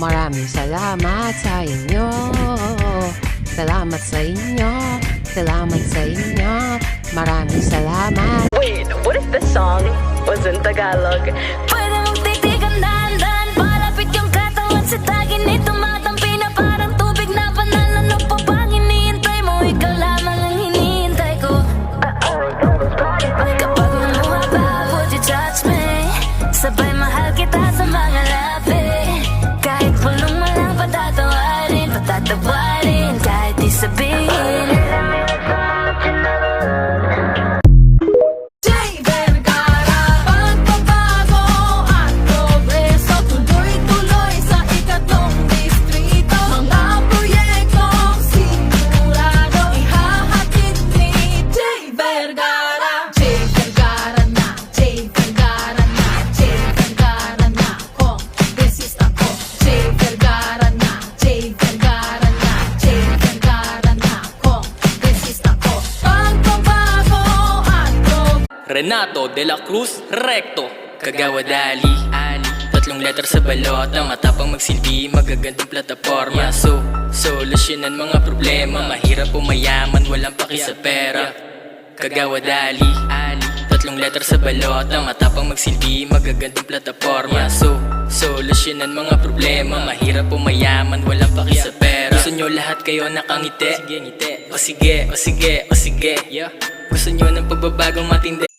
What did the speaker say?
Maraming salamat sa inyo. Salamat sa inyo. Salamat sa inyo. Maraming salamat. Wait, what if the song was in Tagalog? Pwede mong titigan dahan-dahan, palapit yung katawan sa tagin nito, matampi na parang tubig na banal. Ano pa bang hinihintay mo? Ikaw lamang ang hinihintay ko. Kapag lumuha ba, would you touch me? Sabay mahal kita sa mga labi. Kahit punong malang patatawarin, patatawarin, kahit di sabihin. Renato de la Cruz Recto, Kagawa Dali, tatlong letter sa balot na matapang magsilbi, magagandang plataforma. Solusyonan mga problema, mahirap o mayaman, walang paki sa pera. Kagawa Dali, tatlong letter sa balot na matapang magsilbi, magagandang plataforma. Solusyonan mga problema, mahirap o mayaman, walang paki sa pera. Gusto nyo lahat kayo nakangiti? O sige, o sige, o sige. Gusto nyo ng pagbabagong matindi?